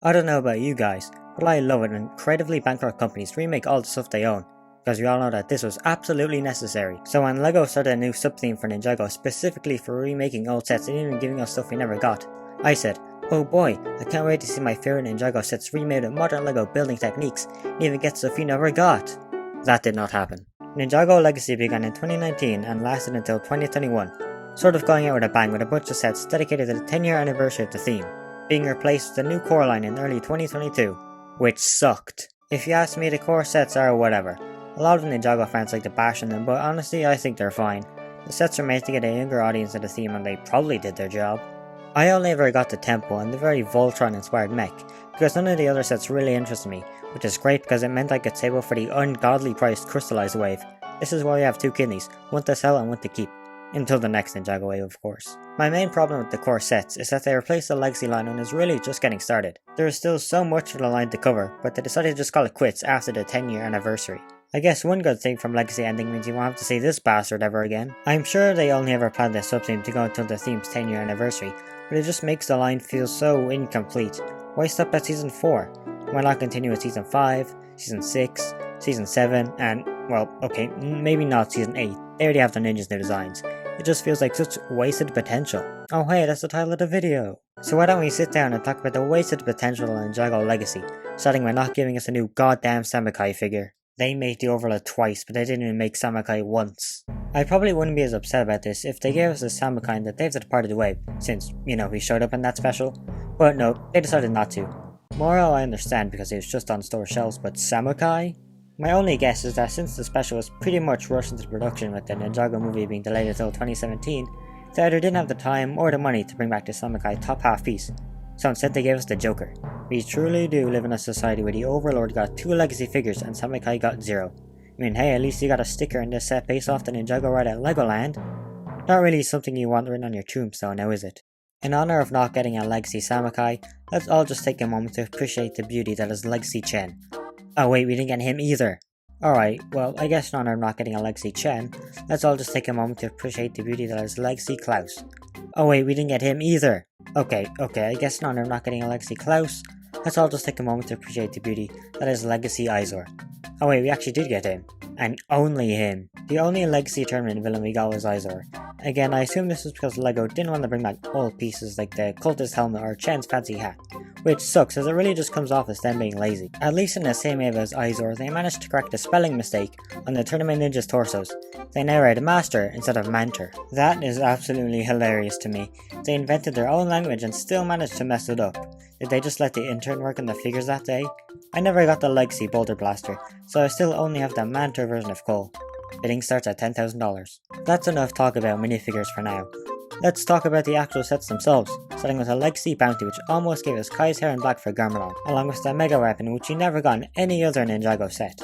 I don't know about you guys, but I love it when creatively bankrupt companies remake all the stuff they own, because we all know that this was absolutely necessary. So when LEGO started a new sub-theme for Ninjago specifically for remaking old sets and even giving us stuff we never got, I said, oh boy, I can't wait to see my favorite Ninjago sets remade with modern LEGO building techniques and even get stuff we never got. That did not happen. Ninjago Legacy began in 2019 and lasted until 2021, sort of going out with a bang with a bunch of sets dedicated to the 10-year anniversary of the theme, being replaced with a new core line in early 2022, which sucked. If you ask me, the core sets are whatever. A lot of Ninjago fans like to bash on them, but honestly I think they're fine. The sets are made to get a younger audience to the theme and they probably did their job. I only ever got the Temple and the very Voltron inspired mech, because none of the other sets really interested me, which is great because it meant I could save up for the ungodly priced crystallized wave. This is why we have two kidneys, one to sell and one to keep. Until the next Ninjago wave, of course. My main problem with the core sets is that they replaced the Legacy line when it was really just getting started. There is still so much of the line to cover, but they decided to just call it quits after the 10-year anniversary. I guess one good thing from Legacy ending means you won't have to see this bastard ever again. I'm sure they only ever planned this sub-theme to go until the theme's 10-year anniversary, but it just makes the line feel so incomplete. Why stop at Season 4? Why not continue with Season 5, Season 6, Season 7, and, well, okay, maybe not Season 8. They already have the ninjas' new designs. It just feels like such wasted potential. Oh hey, that's the title of the video. So why don't we sit down and talk about the wasted potential in Ninjago Legacy, starting by not giving us a new goddamn Samakai figure. They made the overload twice, but they didn't even make Samakai once. I probably wouldn't be as upset about this if they gave us a Samakai in the Days of the Departed Wave, since, you know, he showed up in that special. But no, they decided not to. Moro I understand because he was just on store shelves, but Samakai? My only guess is that since the special was pretty much rushed into production with the Ninjago movie being delayed until 2017, they either didn't have the time or the money to bring back the Samakai top half piece, so instead they gave us the Joker. We truly do live in a society where the Overlord got 2 Legacy figures and Samakai got 0. I mean, hey, at least you got a sticker in this set based off the Ninjago ride at Legoland. Not really something you want written on your tombstone now, is it? In honor of not getting a Legacy Samakai, let's all just take a moment to appreciate the beauty that is Legacy Chen. Oh wait, we didn't get him either. Alright, well, I guess in honor of not getting a Legacy Chen, let's all just take a moment to appreciate the beauty that is Legacy Klaus. Oh wait, we didn't get him either. Okay, I guess in honor of not getting a Legacy Klaus, let's all just take a moment to appreciate the beauty that is Legacy Izor. Oh wait, we actually did get him. And only him. The only Legacy tournament villain we got was Izor. Again, I assume this was because LEGO didn't want to bring back old pieces like the cultist helmet or Chen's fancy hat, which sucks as it really just comes off as them being lazy. At least in the same wave as Izor, they managed to correct a spelling mistake on the Tournament Ninja's torsos. They now write Master instead of Manter. That is absolutely hilarious to me. They invented their own language and still managed to mess it up. Did they just let the intern work on the figures that day? I never got the Legacy Boulder Blaster, so I still only have the Manter version of Cole. Bidding starts at $10,000. That's enough talk about minifigures for now. Let's talk about the actual sets themselves, starting with a Legacy Bounty which almost gave us Kai's hair in black for Garmadon, along with the Mega Weapon which you never got in any other Ninjago set.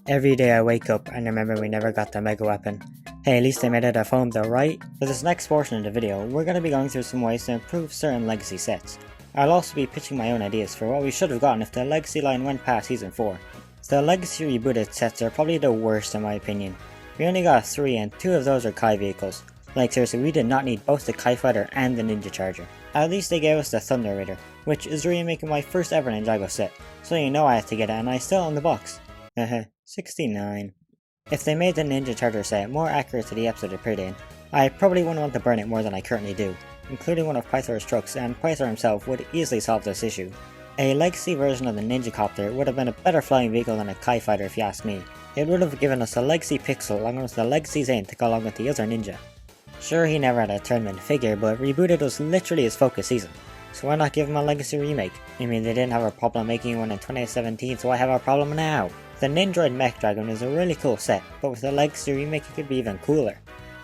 Every day I wake up and remember we never got the Mega Weapon. Hey, at least they made it at home though, right? For this next portion of the video, we're going to be going through some ways to improve certain Legacy sets. I'll also be pitching my own ideas for what we should have gotten if the Legacy line went past Season 4. The Legacy rebooted sets are probably the worst in my opinion. We only got 3 and 2 of those are Kai vehicles. Like seriously, we did not need both the Kai Fighter and the Ninja Charger. At least they gave us the Thunder Raider, which is remaking my first ever Ninjago set, so you know I had to get it and I still own the box. 69. If they made the Ninja Charger set more accurate to the episode it appeared in, I probably wouldn't want to burn it more than I currently do, including one of Pythor's trucks, and Pythor himself would easily solve this issue. A Legacy version of the Ninja Copter would have been a better flying vehicle than a Kai Fighter if you ask me. It would have given us a Legacy Pixel along with the Legacy Zane to go along with the other Ninja. Sure, he never had a tournament figure, but Rebooted was literally his focus season, so why not give him a Legacy remake? I mean, they didn't have a problem making one in 2017, so I have a problem now. The Nindroid Mech Dragon is a really cool set, but with the Legacy remake it could be even cooler.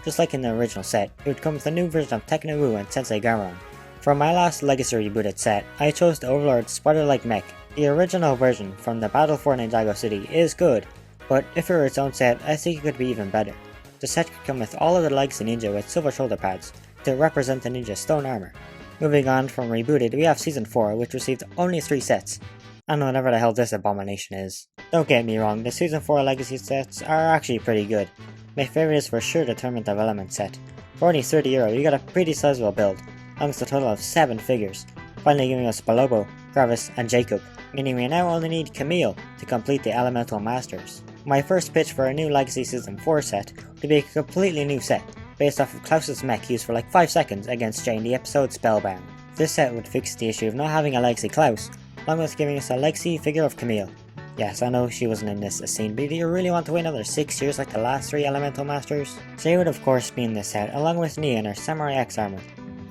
Just like in the original set, it would come with a new version of Techno Wu and Sensei Garmadon. For my last Legacy rebooted set, I chose the Overlord Spider-like mech. The original version from the Battle for Ninjago City is good, but if it were its own set, I think it could be even better. The set could come with all of the Legacy Ninja with silver shoulder pads to represent the Ninja's stone armor. Moving on from rebooted, we have Season 4, which received only 3 sets, and whatever the hell this abomination is. Don't get me wrong, the Season 4 Legacy sets are actually pretty good. My favourite is for sure the Tournament of Elements set. For only €30, you got a pretty sizable build, almost a total of 7 figures, finally giving us Balobo, Gravis, and Jacob, meaning we now only need Camille to complete the Elemental Masters. My first pitch for a new Legacy Season 4 set would be a completely new set, based off of Klaus's mech used for like 5 seconds against Jay in the episode Spellbound. This set would fix the issue of not having a Legacy Klaus, along with giving us a Legacy figure of Camille. Yes, I know she wasn't in this scene, but do you really want to wait another 6 years like the last 3 Elemental Masters? Jay would of course be in this set, along with Nia in her Samurai X armor.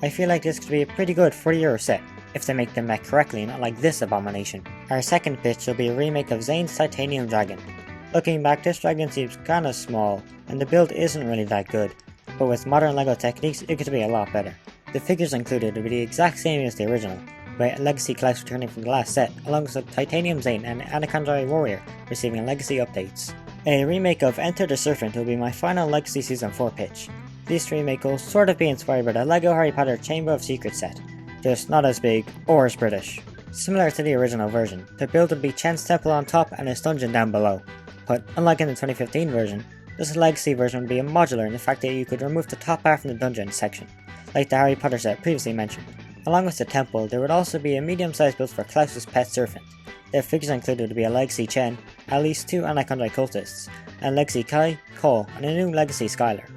I feel like this could be a pretty good €40 set, if they make the mech correctly, not like this abomination. Our second pitch will be a remake of Zane's Titanium Dragon. Looking back, this dragon seems kinda small, and the build isn't really that good, but with modern LEGO techniques, it could be a lot better. The figures included would be the exact same as the original, with Legacy Klaus returning from the last set, alongside Titanium Zane and Anakandrai Warrior receiving Legacy updates. A remake of Enter the Serpent will be my final Legacy Season 4 pitch. This remake will sort of be inspired by the LEGO Harry Potter Chamber of Secrets set, just not as big or as British. Similar to the original version, the build would be Chen's Temple on top and his dungeon down below, but unlike in the 2015 version, this Legacy version would be a modular in the fact that you could remove the top bar from the dungeon section, like the Harry Potter set previously mentioned. Along with the temple, there would also be a medium-sized build for Klaus's pet serpent. The figures included would be a Legacy Chen, at least 2 Anakandrai cultists, and Legacy Kai, Cole, and a new Legacy Skylar.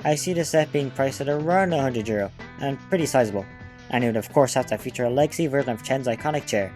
I see the set being priced at around €100, and pretty sizable, and it would of course have to feature a Legacy version of Chen's iconic chair.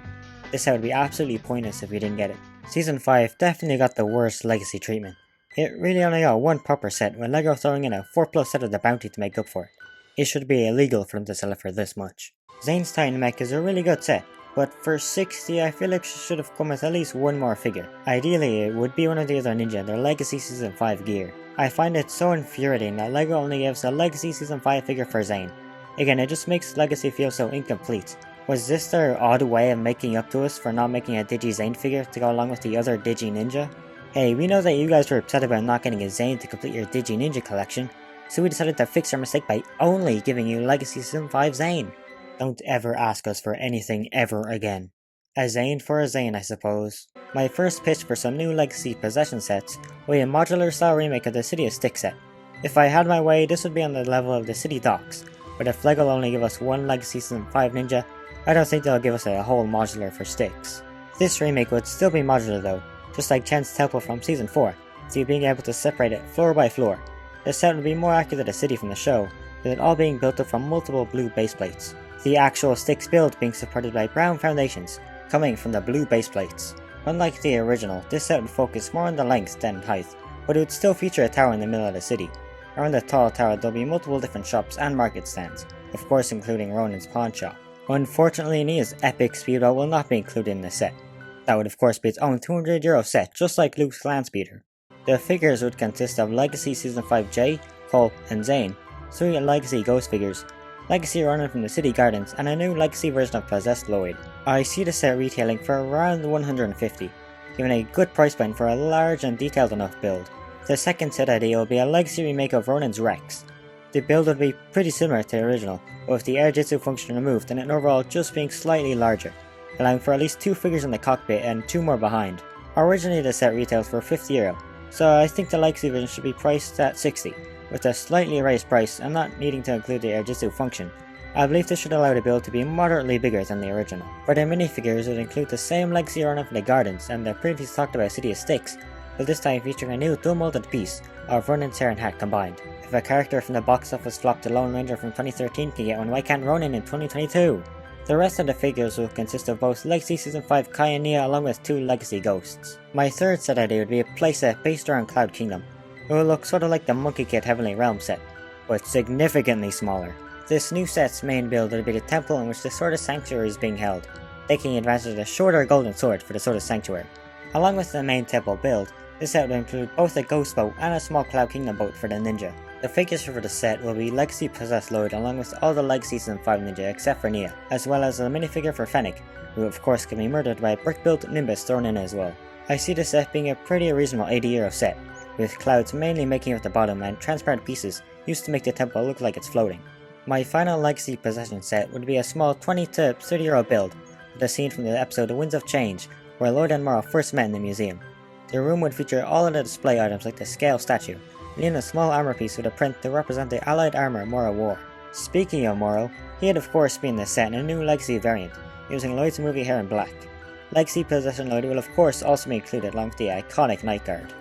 This set would be absolutely pointless if we didn't get it. Season 5 definitely got the worst Legacy treatment. It really only got one proper set, with LEGO throwing in a 4+ set of the bounty to make up for it. It should be illegal for them to sell it for this much. Zane's Titan Mech is a really good set, but for $60 I feel like it should have come with at least one more figure. Ideally it would be one of the other ninja in their Legacy Season 5 gear. I find it so infuriating that LEGO only gives a Legacy Season 5 figure for Zane. Again, it just makes Legacy feel so incomplete. Was this their odd way of making up to us for not making a Digi Zane figure to go along with the other Digi Ninja? Hey, we know that you guys were upset about not getting a Zane to complete your Digi Ninja collection, so we decided to fix our mistake by only giving you Legacy Season 5 Zane. Don't ever ask us for anything ever again. A Zane for a Zane, I suppose. My first pitch for some new Legacy possession sets will be a modular style remake of the City of Styx set. If I had my way, this would be on the level of the City Docks, but if LEGO will only give us one Legacy Season 5 Ninja, I don't think they'll give us a whole modular for Styx. This remake would still be modular though, just like Chen's Temple from Season 4, so you're being able to separate it floor by floor. The set would be more accurate to the city from the show, with it all being built up from multiple blue base plates. The actual Styx build being supported by brown foundations, coming from the blue base plates. Unlike the original, this set would focus more on the length than height, but it would still feature a tower in the middle of the city. Around the tall tower there'll be multiple different shops and market stands, of course including Ronin's pawn shop. Unfortunately, Nia's epic speedo will not be included in the set. That would of course be its own €200 set, just like Luke's land speeder. The figures would consist of Legacy Season 5 Jay, Cole, and Zane, 3 Legacy Ghost figures, Legacy Ronin from the City Gardens, and a new Legacy version of Possessed Lloyd. I see the set retailing for around $150, giving a good price point for a large and detailed enough build. The second set idea will be a Legacy remake of Ronin's Rex. The build would be pretty similar to the original, but with the air jitsu function removed and it overall just being slightly larger, allowing for at least 2 figures in the cockpit and 2 more behind. Originally the set retails for €50, so I think the Legacy version should be priced at $60, with a slightly raised price and not needing to include the air jitsu function. I believe this should allow the build to be moderately bigger than the original. For the minifigures, it would include the same Legacy Ronin from the Gardens and the previously talked about City of Styx, but this time featuring a new dual molded piece of Ronin's hair and hat combined. If a character from the box office flop The Lone Ranger from 2013 can get one, why can't Ronin in 2022? The rest of the figures will consist of both Legacy Season 5 Kai and Nia along with 2 Legacy Ghosts. My third set idea would be a playset based around Cloud Kingdom. It will look sort of like the Monkey Kid Heavenly Realm set, but significantly smaller. This new set's main build would be the temple in which the Sword of Sanctuary is being held, taking advantage of the shorter golden sword for the Sword of Sanctuary. Along with the main temple build, this set will include both a ghost boat and a small Cloud Kingdom boat for the ninja. The figures for the set will be Legacy Possessed Lloyd along with all the Legacy Season 5 ninja except for Nia, as well as a minifigure for Fennec, who of course can be murdered by a brick-built Nimbus thrown in as well. I see the set being a pretty reasonable €80 set, with clouds mainly making up the bottom and transparent pieces used to make the temple look like it's floating. My final Legacy possession set would be a small €20 to €30 build, with a scene from the episode The Winds of Change, where Lloyd and Morrow first met in the museum. The room would feature all of the display items like the scale statue, and even a small armor piece with a print to represent the allied armor Morrow wore. Speaking of Morrow, he had of course been in the set in a new Legacy variant, using Lloyd's movie hair in black. Legacy Possession Lloyd will of course also be included along with the iconic Night Guard.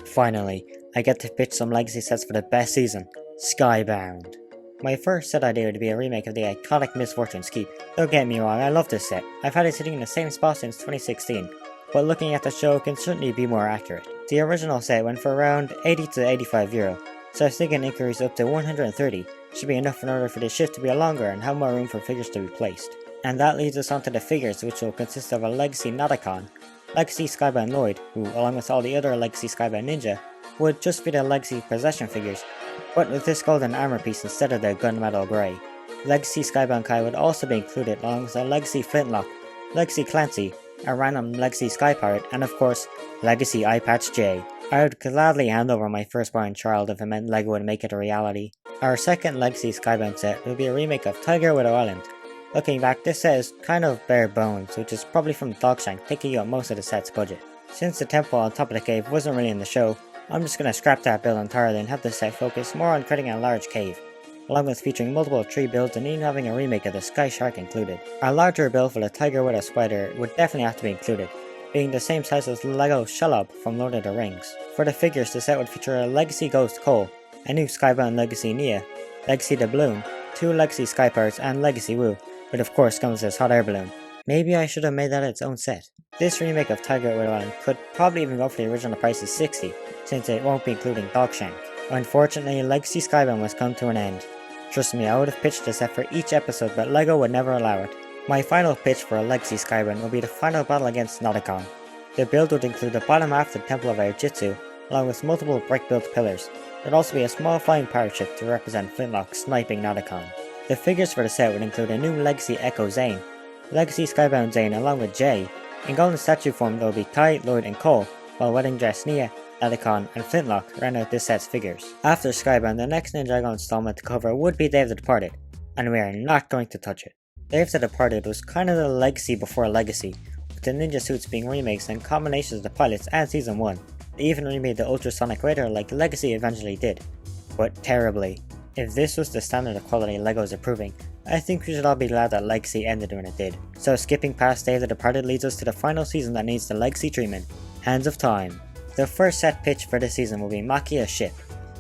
Finally, I get to pitch some Legacy sets for the best season, Skybound. My first set idea would be a remake of the iconic Miss Fortune's Keep. Don't get me wrong, I love this set. I've had it sitting in the same spot since 2016, but looking at the show can certainly be more accurate. The original set went for around 80 to 85 euro, so I was thinking an increase up to 130 should be enough in order for the shift to be longer and have more room for figures to be placed. And that leads us onto the figures, which will consist of a Legacy Nadakon, Legacy Skybound Lloyd, who along with all the other Legacy Skybound Ninja, would just be the Legacy Possession figures, but with this golden armor piece instead of the gunmetal grey. Legacy Skybound Kai would also be included along with a Legacy Flintlock, Legacy Clancy, a random Legacy Sky Pirate, and of course, Legacy Eye Patch J. I would gladly hand over my firstborn child if it meant LEGO would make it a reality. Our second Legacy Skybound set will be a remake of Tiger Widow Island. Looking back, this set is kind of bare bones, which is probably from Dogshank taking up most of the set's budget. Since the temple on top of the cave wasn't really in the show, I'm just gonna scrap that build entirely and have the set focus more on creating a large cave, along with featuring multiple tree builds and even having a remake of the Sky Shark included. A larger build for the Tiger Widow Spider would definitely have to be included, being the same size as Lego Shelob from Lord of the Rings. For the figures, the set would feature a Legacy Ghost Cole, a new Skybound Legacy Nia, Legacy Doubloon, 2 Legacy Sky Pirates and Legacy Wu, which of course comes as Hot Air Balloon. Maybe I should have made that its own set. This remake of Tiger Widow Island could probably even go for the original price of 60, since it won't be including Dogshank. Unfortunately, Legacy Skybound must come to an end. Trust me, I would have pitched a set for each episode, but LEGO would never allow it. My final pitch for a Legacy Skybound will be the final battle against Nadakon. The build would include the bottom half of the Temple of Aojitsu, along with multiple brick-built pillars. There would also be a small flying pirate ship to represent Flintlock sniping Nadakon. The figures for the set would include a new Legacy Echo Zane, Legacy Skybound Zane along with Jay. In golden statue form there will be Kai, Lloyd and Cole, while wedding dress Nia, Nadakon and Flintlock round out this set's figures. After Skybound, the next Ninjago installment to cover would be Dave the Departed, and we are not going to touch it. Dave the Departed was kind of the legacy before Legacy, with the ninja suits being remakes and combinations of the pilots and Season 1. They even remade the Ultrasonic Raider like Legacy eventually did, but terribly. If this was the standard of quality LEGO is approving, I think we should all be glad that Legacy ended when it did. So skipping past Dave the Departed leads us to the final season that needs the Legacy treatment, Hands of Time. The first set pitch for this season will be Makia's ship.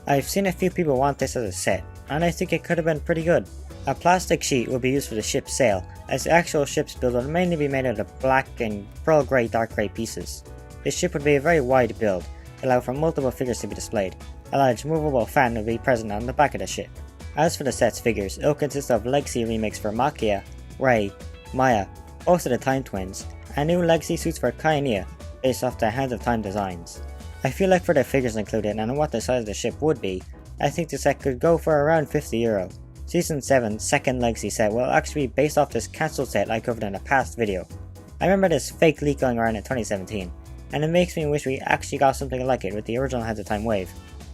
I've seen a few people want this as a set, and I think it could have been pretty good. A plastic sheet will be used for the ship's sail, as the actual ship's build will mainly be made out of black and pearl grey dark grey pieces. The ship would be a very wide build, to allow for multiple figures to be displayed. A large movable fan will be present on the back of the ship. As for the set's figures, it will consist of Legacy remakes for Makia, Rei, Maya, both of the Time Twins, and new Legacy suits for Kai and Nia, based off the Hands of Time designs. I feel like for the figures included and what the size of the ship would be, I think the set could go for around €50. Season 7's second Legacy set will actually be based off this cancelled set I covered in a past video. I remember this fake leak going around in 2017, and it makes me wish we actually got something like it with the original Hands of Time wave.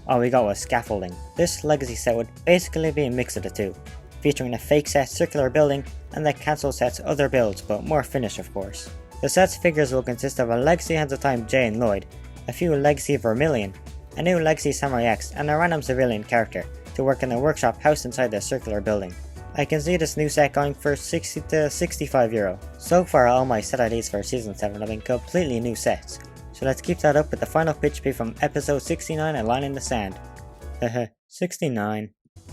All we got was scaffolding. This Legacy set would basically be a mix of the two, featuring the fake set's circular building and the cancelled set's other builds, but more finished of course. The set's figures will consist of a Legacy Hands of Time Jay and Lloyd, a few Legacy Vermilion, a new Legacy Samurai X, and a random civilian character to work in the workshop housed inside the circular building. I can see this new set going for 60 to €65. So far all my set ideas for Season 7 have been completely new sets, so let's keep that up with the final pitch be from episode 69, A Line in the Sand. 69.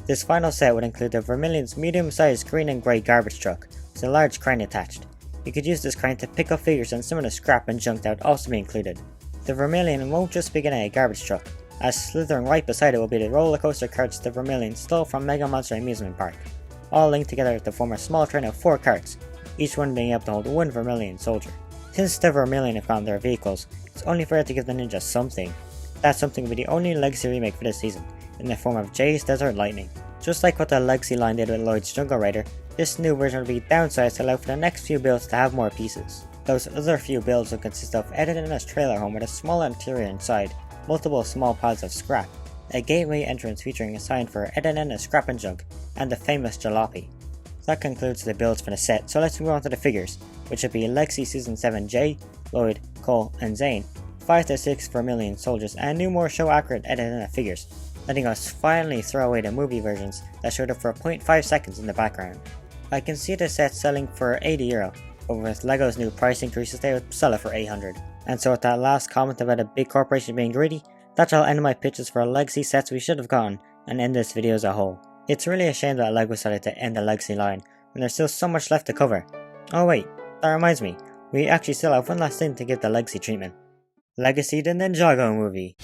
This final set would include the Vermilion's medium-sized green and grey garbage truck with a large crane attached. You could use this crane to pick up figures, and some of the scrap and junk that would also be included. The Vermilion won't just be getting a garbage truck, as slithering right beside it will be the roller coaster carts the Vermilion stole from Mega Monster Amusement Park, all linked together to form a small train of 4 carts, each one being able to hold 1 Vermilion soldier. Since the Vermilion have found their vehicles, it's only fair to give the ninja something. That something will be the only Legacy remake for this season, in the form of Jay's Desert Lightning. Just like what the Legacy line did with Lloyd's Jungle Raider, this new version will be downsized to allow for the next few builds to have more pieces. Those other few builds will consist of Ed and Anna's trailer home with a small interior inside, multiple small piles of scrap, a gateway entrance featuring a sign for Ed and Anna's Scrap and Junk, and the famous jalopy. That concludes the builds for the set, so let's move on to the figures, which would be Legacy Season 7 Jay, Lloyd, Cole, and Zane, 5 to 6 Vermilion soldiers, and new more show accurate Ed and Anna figures, letting us finally throw away the movie versions that showed up for 0.5 seconds in the background. I can see the set selling for €80, but with LEGO's new price increases they would sell it for 800. And so with that last comment about a big corporation being greedy, that's all end of my pitches for Legacy sets we should have gotten and end this video as a whole. It's really a shame that LEGO decided to end the Legacy line when there's still so much left to cover. Oh wait, that reminds me, we actually still have one last thing to give the Legacy treatment. Legacy the Ninjago movie.